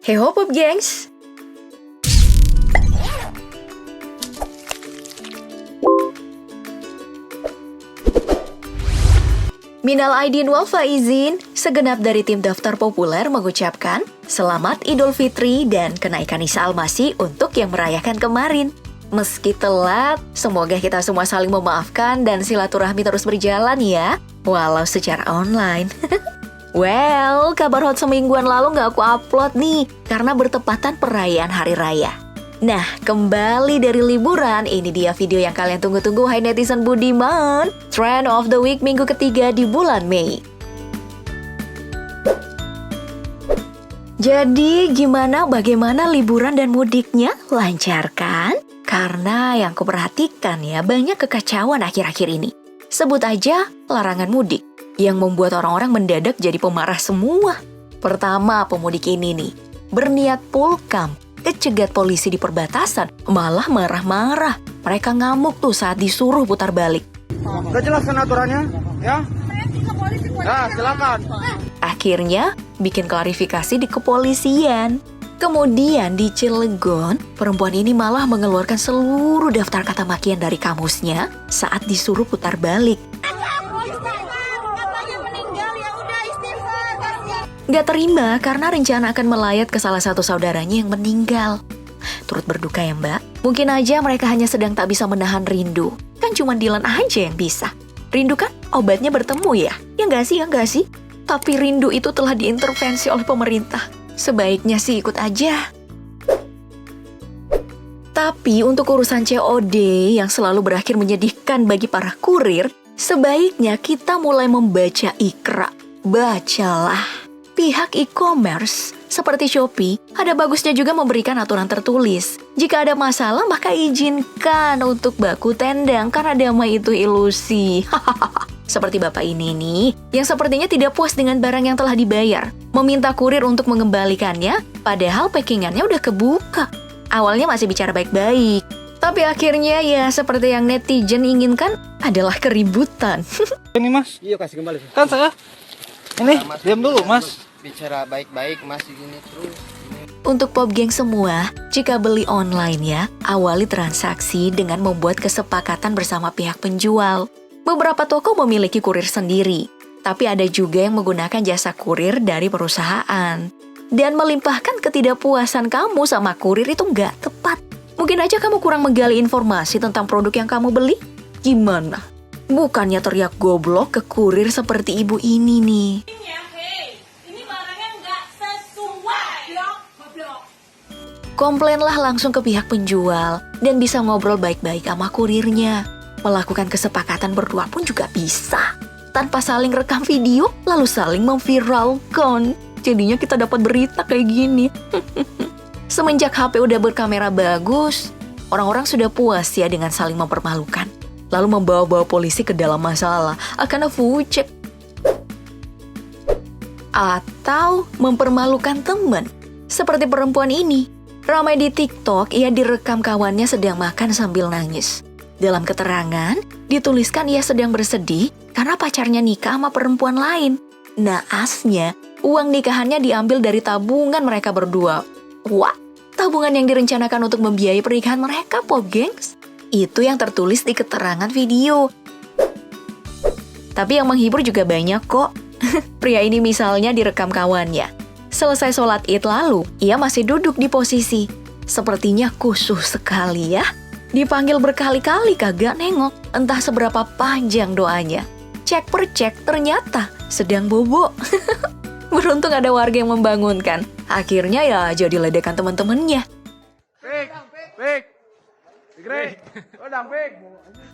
Hey ho Pop Gengs! Minal aidin wal faizin, segenap dari tim Daftar Populer mengucapkan Selamat Idul Fitri dan kenaikan Isa Al-Masih untuk yang merayakan kemarin. Meski telat, semoga kita semua saling memaafkan dan silaturahmi terus berjalan ya, walau secara online. Well, kabar hot semingguan lalu nggak aku upload nih, karena bertepatan perayaan Hari Raya. Nah, kembali dari liburan, ini dia video yang kalian tunggu-tunggu, hai netizen budiman. Trend of the Week minggu ketiga di bulan Mei. Jadi, bagaimana liburan dan mudiknya? Lancar kan? Karena yang kuperhatikan ya, banyak kekacauan akhir-akhir ini. Sebut aja larangan mudik, yang membuat orang-orang mendadak jadi pemarah semua. Pertama, pemudik ini nih, berniat pulkam, kecegat polisi di perbatasan, malah marah-marah. Mereka ngamuk tuh saat disuruh putar balik. Udah jelas kan aturannya? Ya? Ya, silakan. Akhirnya, bikin klarifikasi di kepolisian. Kemudian di Cilegon, perempuan ini malah mengeluarkan seluruh daftar kata makian dari kamusnya saat disuruh putar balik. Gak terima karena rencana akan melayat ke salah satu saudaranya yang meninggal. Turut berduka ya mbak, mungkin aja mereka hanya sedang tak bisa menahan rindu. Kan cuma Dilan aja yang bisa. Rindu kan obatnya bertemu ya? Ya nggak sih? Tapi rindu itu telah diintervensi oleh pemerintah. Sebaiknya sih ikut aja. Tapi untuk urusan COD yang selalu berakhir menyedihkan bagi para kurir, sebaiknya kita mulai membaca Iqra. Bacalah. Pihak e-commerce seperti Shopee ada bagusnya juga memberikan aturan tertulis. Jika ada masalah maka izinkan untuk baku tendang karena damai itu ilusi. Seperti bapak ini nih, yang sepertinya tidak puas dengan barang yang telah dibayar. Meminta kurir untuk mengembalikannya, padahal packingannya udah kebuka. Awalnya masih bicara baik-baik. Tapi akhirnya ya seperti yang netizen inginkan adalah keributan. Ini mas? Iya kasih kembali. Kan saya? Ini, mas, diam dulu mas. Bicara baik-baik mas di sini terus. Untuk Pop Geng semua, jika beli online ya, awali transaksi dengan membuat kesepakatan bersama pihak penjual. Beberapa toko memiliki kurir sendiri, tapi ada juga yang menggunakan jasa kurir dari perusahaan. Dan melimpahkan ketidakpuasan kamu sama kurir itu nggak tepat. Mungkin aja kamu kurang menggali informasi tentang produk yang kamu beli. Gimana? Bukannya teriak goblok ke kurir seperti ibu ini nih. Komplainlah langsung ke pihak penjual dan bisa ngobrol baik-baik sama kurirnya. Melakukan kesepakatan berdua pun juga bisa. Tanpa saling rekam video, lalu saling memviralkan. Jadinya kita dapat berita kayak gini. Semenjak HP udah berkamera bagus, orang-orang sudah puas ya dengan saling mempermalukan. Lalu membawa-bawa polisi ke dalam masalah, akan fucek. Atau mempermalukan teman. Seperti perempuan ini. Ramai di TikTok, ia direkam kawannya sedang makan sambil nangis. Dalam keterangan, dituliskan ia sedang bersedih karena pacarnya nikah sama perempuan lain. Naasnya, uang nikahannya diambil dari tabungan mereka berdua. Wah, tabungan yang direncanakan untuk membiayai pernikahan mereka, Pop Gengs. Itu yang tertulis di keterangan video. Tapi yang menghibur juga banyak kok. Pria ini misalnya direkam kawannya. Selesai sholat Id lalu, ia masih duduk di posisi. Sepertinya kusuh sekali ya. Dipanggil berkali-kali kagak nengok, entah seberapa panjang doanya. Cek per cek ternyata sedang bobo. Beruntung ada warga yang membangunkan. Akhirnya ya jadi ledekan teman-temannya.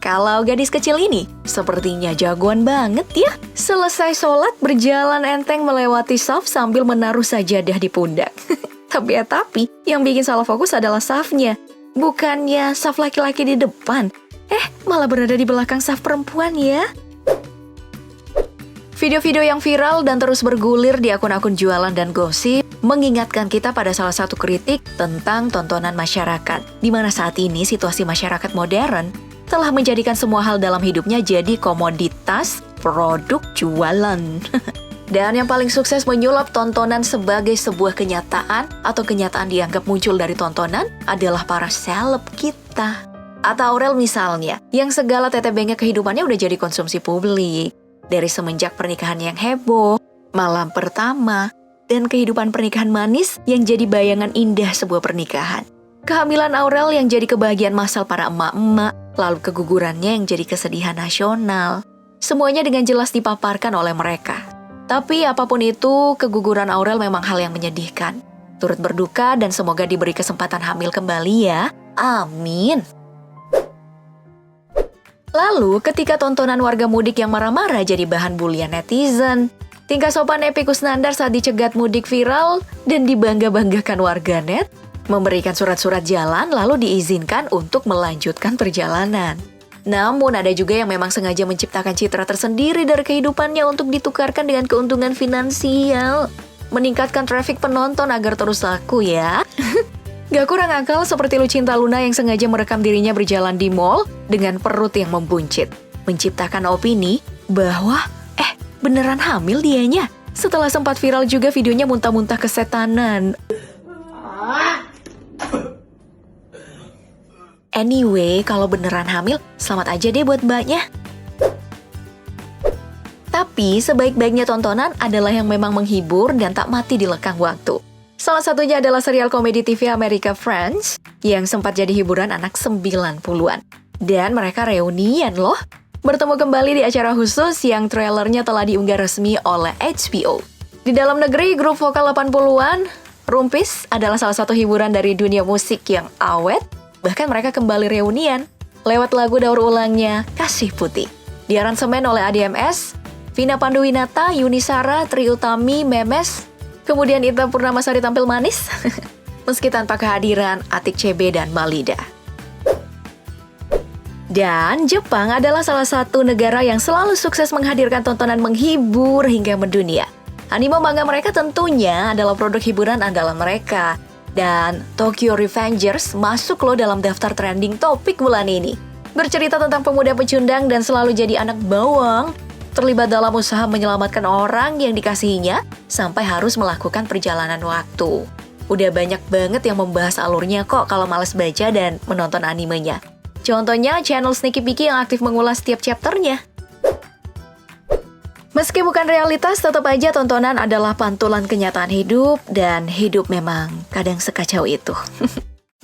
Kalau gadis kecil ini, sepertinya jagoan banget ya. Selesai sholat, berjalan enteng melewati saf sambil menaruh sajadah di pundak. Tapi yang bikin salah fokus adalah safnya. Bukannya saf laki-laki di depan, malah berada di belakang saf perempuan ya. Video-video yang viral dan terus bergulir di akun-akun jualan dan gosip mengingatkan kita pada salah satu kritik tentang tontonan masyarakat, di mana saat ini situasi masyarakat modern telah menjadikan semua hal dalam hidupnya jadi komoditas produk jualan. Dan yang paling sukses menyulap tontonan sebagai sebuah kenyataan atau kenyataan dianggap muncul dari tontonan adalah para seleb kita. Atta Aurel misalnya, yang segala tetebengnya kehidupannya udah jadi konsumsi publik. Dari semenjak pernikahan yang heboh, malam pertama, dan kehidupan pernikahan manis yang jadi bayangan indah sebuah pernikahan. Kehamilan Aurel yang jadi kebahagiaan massal para emak-emak, lalu kegugurannya yang jadi kesedihan nasional. Semuanya dengan jelas dipaparkan oleh mereka. Tapi apapun itu, keguguran Aurel memang hal yang menyedihkan. Turut berduka dan semoga diberi kesempatan hamil kembali ya. Amin. Lalu, ketika tontonan warga mudik yang marah-marah jadi bahan bulian netizen, tingkah sopan Epy Kusnandar saat dicegat mudik viral dan dibangga-banggakan warganet, memberikan surat-surat jalan lalu diizinkan untuk melanjutkan perjalanan. Namun ada juga yang memang sengaja menciptakan citra tersendiri dari kehidupannya untuk ditukarkan dengan keuntungan finansial. Meningkatkan traffic penonton agar terus laku ya. Gak kurang akal seperti Lucinta Luna yang sengaja merekam dirinya berjalan di mall dengan perut yang membuncit. Menciptakan opini bahwa, beneran hamil dianya. Setelah sempat viral juga videonya muntah-muntah kesetanan. Anyway, kalau beneran hamil, selamat aja deh buat mbaknya. Tapi sebaik-baiknya tontonan adalah yang memang menghibur dan tak mati di lekang waktu. Salah satunya adalah serial komedi TV Amerika Friends yang sempat jadi hiburan anak 90-an. Dan mereka reunian loh. Bertemu kembali di acara khusus yang trailernya telah diunggah resmi oleh HBO. Di dalam negeri, grup vokal 80-an, Rumpis adalah salah satu hiburan dari dunia musik yang awet. Bahkan mereka kembali reunian lewat lagu daur ulangnya Kasih Putih. Diaransemen oleh ADMS, Vina Panduwinata, Yuni Sara, Tri Utami, Memes, kemudian Ita Purnamasari tampil manis, meski tanpa kehadiran Atik CB dan Malida. Dan Jepang adalah salah satu negara yang selalu sukses menghadirkan tontonan menghibur hingga mendunia. Anime manga mereka tentunya adalah produk hiburan andalan mereka. Dan Tokyo Revengers masuk loh dalam daftar trending topik bulan ini. Bercerita tentang pemuda pecundang dan selalu jadi anak bawang, terlibat dalam usaha menyelamatkan orang yang dikasihinya sampai harus melakukan perjalanan waktu. Udah banyak banget yang membahas alurnya kok kalau malas baca dan menonton animenya. Contohnya channel Sneaky Piki yang aktif mengulas setiap chapternya. Meski bukan realitas, tetap aja tontonan adalah pantulan kenyataan hidup dan hidup memang kadang sekacau itu.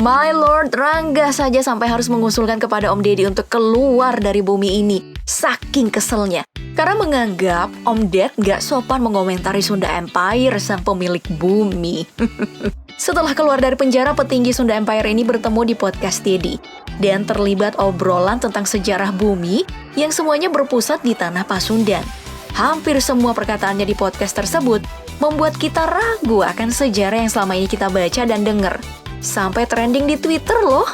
My Lord Rangga saja sampai harus mengusulkan kepada Om Deddy untuk keluar dari bumi ini. Saking keselnya. Karena menganggap Om Ded gak sopan mengomentari Sunda Empire sang pemilik bumi. Setelah keluar dari penjara, petinggi Sunda Empire ini bertemu di podcast Deddy. Dan terlibat obrolan tentang sejarah bumi yang semuanya berpusat di tanah Pasundan. Hampir semua perkataannya di podcast tersebut membuat kita ragu akan sejarah yang selama ini kita baca dan dengar. Sampai trending di Twitter loh.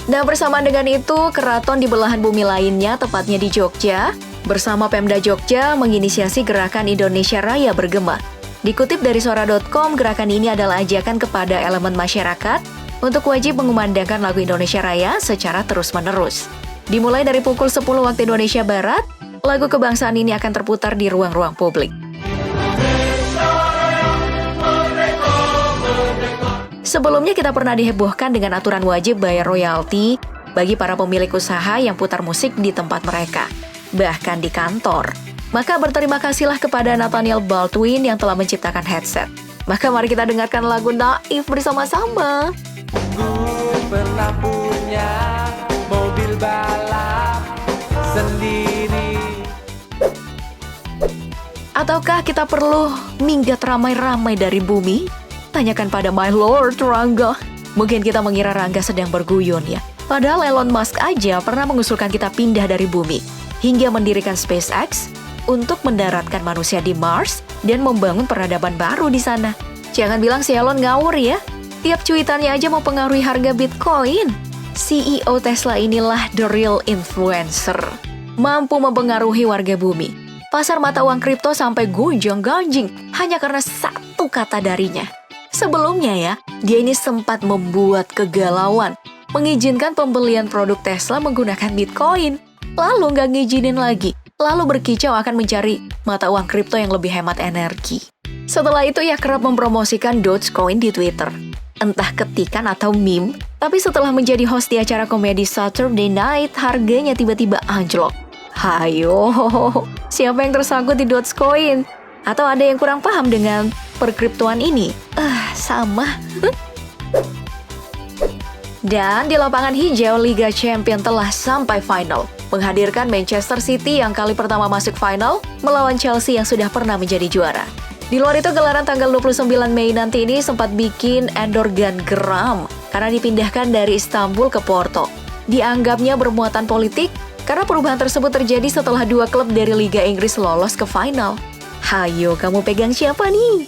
Nah, bersamaan dengan itu, keraton di belahan bumi lainnya, tepatnya di Jogja, bersama Pemda Jogja menginisiasi gerakan Indonesia Raya Bergema. Dikutip dari Suara.com, gerakan ini adalah ajakan kepada elemen masyarakat untuk wajib mengumandangkan lagu Indonesia Raya secara terus-menerus. Dimulai dari pukul 10 waktu Indonesia Barat, lagu kebangsaan ini akan terputar di ruang-ruang publik. Sebelumnya kita pernah dihebohkan dengan aturan wajib bayar royalti bagi para pemilik usaha yang putar musik di tempat mereka, bahkan di kantor. Maka berterima kasihlah kepada Nathaniel Baldwin yang telah menciptakan headset. Maka mari kita dengarkan lagu Naif bersama-sama. Gue pernah punya mobil balap sendiri. Ataukah kita perlu minggat ramai-ramai dari bumi? Tanyakan pada My Lord Rangga. Mungkin kita mengira Rangga sedang berguyon ya. Padahal Elon Musk aja pernah mengusulkan kita pindah dari bumi, hingga mendirikan SpaceX untuk mendaratkan manusia di Mars dan membangun peradaban baru di sana. Jangan bilang si Elon ngawur ya. Tiap cuitannya aja mempengaruhi harga Bitcoin. CEO Tesla inilah the real influencer. Mampu mempengaruhi warga bumi. Pasar mata uang kripto sampai gonjang-ganjing hanya karena satu kata darinya. Sebelumnya ya, dia ini sempat membuat kegalauan, mengizinkan pembelian produk Tesla menggunakan Bitcoin. Lalu nggak ngizinin lagi, lalu berkicau akan mencari mata uang kripto yang lebih hemat energi. Setelah itu ia kerap mempromosikan Dogecoin di Twitter. Entah ketikan atau meme, tapi setelah menjadi host di acara komedi Saturday Night, harganya tiba-tiba anjlok. Hayo, siapa yang tersangkut di Dogecoin? Atau ada yang kurang paham dengan perkriptoan ini? Sama. Dan di lapangan hijau, Liga Champions telah sampai final, menghadirkan Manchester City yang kali pertama masuk final melawan Chelsea yang sudah pernah menjadi juara. Di luar itu, gelaran tanggal 29 Mei nanti ini sempat bikin endorgan geram karena dipindahkan dari Istanbul ke Porto. Dianggapnya bermuatan politik karena perubahan tersebut terjadi setelah 2 klub dari Liga Inggris lolos ke final. Hayo, kamu pegang siapa nih?